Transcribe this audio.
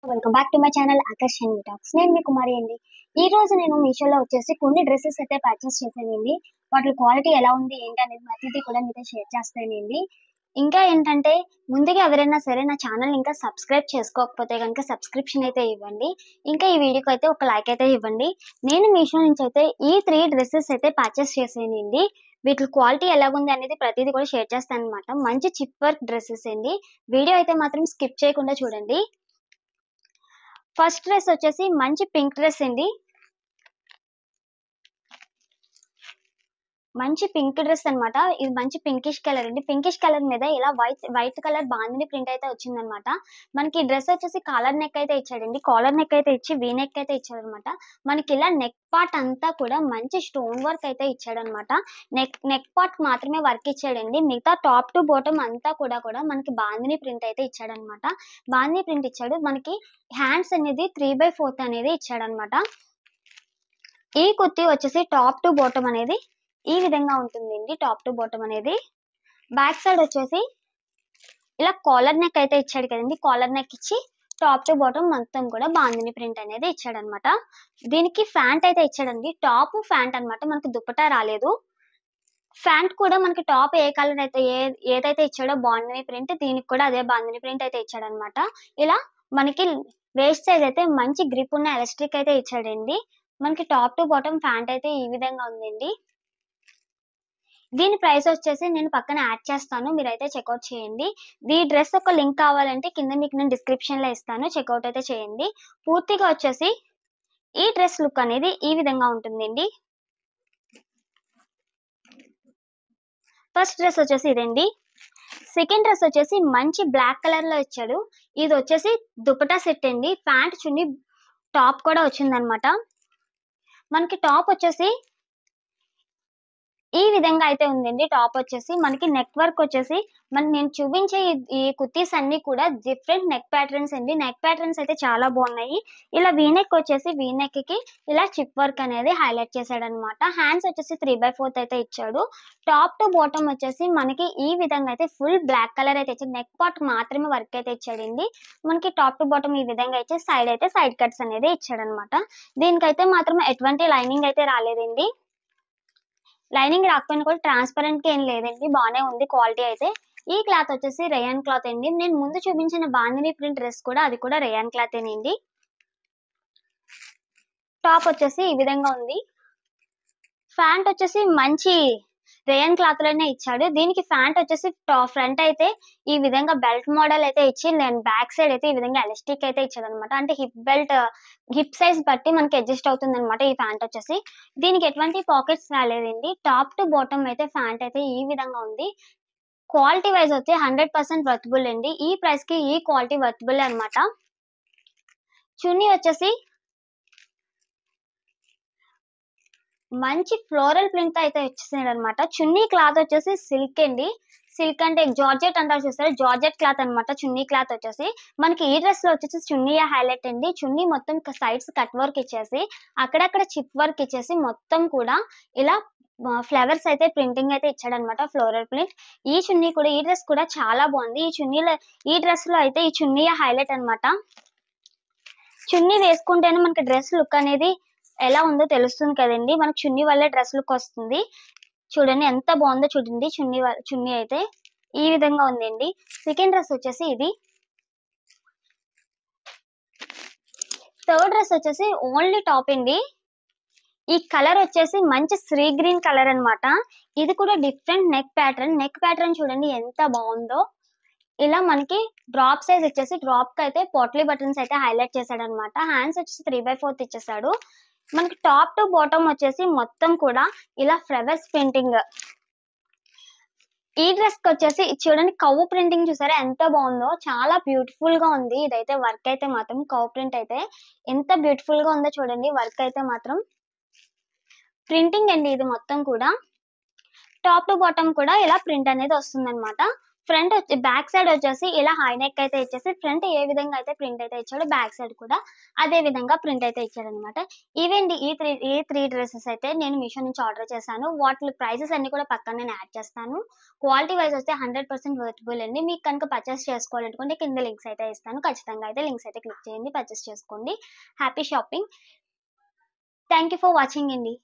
Welcome back to my channel ఆకర్షణ talks. నేను మీ కుమారి అండి. ఈ రోజు నేను మీషోలో వచ్చేసి కొన్ని డ్రెస్సెస్ అయితే పర్చేస్ చేశానండి. వాటి క్వాలిటీ ఎలా ఉంది ఏంటి అనేది ప్రతిదీ కూడా మీతో షేర్ చేస్తానండి. ఇంకా ఏంటంటే ముందుగా ఎవరైనా సరే నా ఛానల్ ఇంకా సబ్స్క్రైబ్ చేసుకోకపోతే కనుక సబ్స్క్రిప్షన్ అయితే ఇవ్వండి. ఇంకా ఈ వీడియోకి అయితే ఒక లైక్ అయితే ఇవ్వండి. నేను మీషో నుంచి అయితే ఈ 3 డ్రెస్సెస్ అయితే పర్చేస్ చేశానండి. వీటి క్వాలిటీ ఎలాగుంది అనేది ప్రతిదీ కూడా షేర్ చేస్తాను అనమాట. మంచి చిప్ వర్క్ డ్రెస్సెస్ అండి. వీడియో అయితే మాత్రం స్కిప్ చేయకుండా చూడండి. ఫస్ట్ డ్రెస్ వచ్చేసి మంచి పింక్ డ్రెస్ అండి. మంచి పింక్ డ్రెస్ అన్నమాట. ఇది మంచి పింకిష్ కలర్ అండి. పింకిష్ కలర్ మీద ఇలా వైట్ కలర్ బాందిని ప్రింట్ అయితే వచ్చిందనమాట. మనకి డ్రెస్ వచ్చేసి కాలర్ నెక్ అయితే ఇచ్చాడండి. కాలర్ నెక్ అయితే ఇచ్చి వీ నెక్ అయితే ఇచ్చాడనమాట. మనకి ఇలా నెక్ పార్ట్ అంతా కూడా మంచి స్టోన్ వర్క్ అయితే ఇచ్చాడనమాట. నెక్ పార్ట్ మాత్రమే వర్క్ ఇచ్చాడండి. మిగతా టాప్ టు బాటమ్ అంతా కూడా మనకి బాందిని ప్రింట్ అయితే ఇచ్చాడనమాట. బాందిని ప్రింట్ ఇచ్చాడు. మనకి హ్యాండ్స్ అనేది 3/4 అనేది ఇచ్చాడనమాట. ఈ కుర్తీ వచ్చేసి టాప్ టు బాటమ్ అనేది ఈ విధంగా ఉంటుందండి. టాప్ టు బాటమ్ అనేది బ్యాక్ సైడ్ వచ్చేసి ఇలా కాలర్ నెక్ అయితే ఇచ్చాడు కదండి. కాలర్ నెక్ ఇచ్చి టాప్ టు బాటమ్ మొత్తం కూడా బాందిని ప్రింట్ అనేది ఇచ్చాడనమాట. దీనికి ఫ్యాంట్ అయితే ఇచ్చాడండి. టాప్ ఫ్యాంట్ అనమాట. మనకి దుపట్టా రాలేదు. ఫ్యాంట్ కూడా మనకి టాప్ ఏ కలర్ అయితే ఏదైతే ఇచ్చాడో బాందిని ప్రింట్, దీనికి కూడా అదే బాందిని ప్రింట్ అయితే ఇచ్చాడనమాట. ఇలా మనకి వేస్ట్ సైజ్ అయితే మంచి గ్రిప్ ఉన్న ఎలాస్టిక్ అయితే ఇచ్చాడండి. మనకి టాప్ టు బాటమ్ ఫ్యాంట్ అయితే ఈ విధంగా ఉందండి. దీని ప్రైస్ వచ్చేసి నేను పక్కన యాడ్ చేస్తాను, మీరైతే చెక్అవుట్ చేయండి. ఈ డ్రెస్ ఒక లింక్ కావాలంటే కింద మీకు నేను డిస్క్రిప్షన్ లో ఇస్తాను, చెక్అవుట్ అయితే చేయండి. పూర్తిగా వచ్చేసి ఈ డ్రెస్ లుక్ అనేది ఈ విధంగా ఉంటుందండి. ఫస్ట్ డ్రెస్ వచ్చేసి ఇదండి. సెకండ్ డ్రెస్ వచ్చేసి మంచి బ్లాక్ కలర్ లో ఇచ్చాడు. ఇది వచ్చేసి దుపట్టా సెట్ అండి. ప్యాంట్ చున్నీ టాప్ కూడా వచ్చిందనమాట. మనకి టాప్ వచ్చేసి ఈ విధంగా అయితే ఉందండి. టాప్ వచ్చేసి మనకి నెక్ వర్క్ వచ్చేసి నేను చూపించే ఈ కుర్తీస్ అన్ని కూడా డిఫరెంట్ నెక్ ప్యాటర్న్స్ అండి. నెక్ ప్యాటర్న్స్ అయితే చాలా బాగున్నాయి. ఇలా వీనెక్ వచ్చేసి వీనెక్ కి ఇలా చిప్ వర్క్ అనేది హైలైట్ చేశాడు అనమాట. హ్యాండ్స్ వచ్చేసి 3/4 అయితే ఇచ్చాడు. టాప్ టు బాటమ్ వచ్చేసి మనకి ఈ విధంగా అయితే ఫుల్ బ్లాక్ కలర్ అయితే ఇచ్చాడు. నెక్ పార్ట్ మాత్రమే వర్క్ అయితే ఇచ్చాడండి. మనకి టాప్ టు బాటమ్ ఈ విధంగా ఇచ్చి సైడ్ కట్స్ అనేది ఇచ్చాడు అనమాట. దీనికైతే మాత్రం ఎటువంటి లైనింగ్ అయితే రాలేదండి. లైనింగ్ రాకపోయినా కూడా ట్రాన్స్పరెంట్ గా ఏం లేదండి. బాగానే ఉంది క్వాలిటీ అయితే. ఈ క్లాత్ వచ్చేసి రేయాన్ క్లాత్ అండి. నేను ముందు చూపించిన బాందిని ప్రింట్ డ్రెస్ కూడా అది కూడా రేయాన్ క్లాత్ ఏనండి. టాప్ వచ్చేసి ఈ విధంగా ఉంది. ఫ్యాంట్ వచ్చేసి మంచి రేయన్ క్లాత్ లోనే ఇచ్చాడు. దీనికి ఫ్యాంట్ వచ్చేసి ఫ్రంట్ అయితే ఈ విధంగా బెల్ట్ మోడల్ అయితే ఇచ్చి బ్యాక్ సైడ్ అయితే ఈ విధంగా ఎలాస్టిక్ అయితే ఇచ్చాడు అనమాట. అంటే హిప్ సైజ్ బట్టి మనకి అడ్జస్ట్ అవుతుంది అనమాట ఈ ఫ్యాంట్ వచ్చేసి. దీనికి ఎటువంటి పాకెట్స్ రాలేదండి. టాప్ టు బాటమ్ అయితే ఫ్యాంట్ అయితే ఈ విధంగా ఉంది. క్వాలిటీ వైజ్ అయితే 100% వర్తబుల్ అండి. ఈ ప్రైస్ కి ఈ క్వాలిటీ వర్తబుల్ అనమాట. చున్నీ వచ్చేసి మంచి ఫ్లోరల్ ప్రింట్ అయితే ఇచ్చేసాడు అనమాట. చున్నీ క్లాత్ వచ్చేసి సిల్క్ అండి. సిల్క్ అంటే జార్జెట్ అంటారు చూసారు, జార్జెట్ క్లాత్ అనమాట. చున్నీ క్లాత్ వచ్చేసి మనకి ఈ డ్రెస్ లో వచ్చేసి చున్నీ హైలైట్ అండి. చున్నీ మొత్తం సైడ్స్ కట్ వర్క్ ఇచ్చేసి అక్కడక్కడ చిప్ వర్క్ ఇచ్చేసి మొత్తం కూడా ఇలా ఫ్లవర్స్ అయితే ప్రింటింగ్ అయితే ఇచ్చాడు అనమాట. Floral print. ఈ చున్నీ కూడా ఈ డ్రెస్ కూడా చాలా బాగుంది. ఈ డ్రెస్ లో అయితే ఈ చున్నీ హైలైట్ అనమాట. చున్నీ వేసుకుంటేనే మనకి డ్రెస్ లుక్ అనేది ఎలా ఉందో తెలుస్తుంది కదండి. మనకు చున్నీ వల్లే డ్రెస్ లుక్ వస్తుంది. చూడండి ఎంత బాగుందో చూడండి. చున్నీ అయితే ఈ విధంగా ఉందండి. సెకండ్ డ్రెస్ వచ్చేసి ఇది. థర్డ్ డ్రెస్ వచ్చేసి ఓన్లీ టాప్ అండి. ఈ కలర్ వచ్చేసి మంచి శ్రీ గ్రీన్ కలర్ అనమాట. ఇది కూడా డిఫరెంట్ నెక్ ప్యాటర్న్ చూడండి ఎంత బాగుందో. ఇలా మనకి డ్రాప్ సైజ్ ఇచ్చేసి డ్రాప్ కి అయితే పోట్లీ బటన్స్ అయితే హైలైట్ చేశాడు అనమాట. హ్యాండ్స్ వచ్చేసి 3/4 ఇచ్చేసాడు. మనకి టాప్ టు బాటమ్ వచ్చేసి మొత్తం కూడా ఇలా ఫ్లవర్స్ ప్రింటింగ్. ఈ డ్రెస్ కి వచ్చేసి చూడండి కవ్వు ప్రింటింగ్ చూసారా ఎంత బాగుందో. చాలా బ్యూటిఫుల్ గా ఉంది. ఇదైతే వర్క్ అయితే మాత్రం కవ్ ప్రింట్ అయితే ఎంత బ్యూటిఫుల్ గా ఉందో చూడండి. వర్క్ అయితే మాత్రం ప్రింటింగ్ అండి ఇది మొత్తం కూడా. టాప్ టు బాటమ్ కూడా ఇలా ప్రింట్ అనేది వస్తుంది అనమాట. ఫ్రంట్ బ్యాక్ సైడ్ వచ్చేసి ఇలా హై నెక్ అయితే ఇచ్చేసి ఫ్రంట్ ఏ విధంగా అయితే ప్రింట్ అయితే ఇచ్చాడో బ్యాక్ సైడ్ కూడా అదే విధంగా ప్రింట్ అయితే ఇచ్చాడనమాట. ఇవేంటి ఈ త్రీ డ్రెస్సెస్ అయితే నేను మీషో నుంచి ఆర్డర్ చేశాను. వాటి ప్రైజెస్ అన్ని కూడా పక్కన నేను యాడ్ చేస్తాను. క్వాలిటీ వైజ్ వస్తే 100% వర్తబుల్ అండి. మీకు కనుక పర్చేస్ చేసుకోవాలనుకుంటే కింద లింక్స్ అయితే ఇస్తాను. ఖచ్చితంగా అయితే లింక్స్ అయితే క్లిక్ చేయండి, పర్చేస్ చేసుకోండి. Happy shopping. Thank you for watching అండి.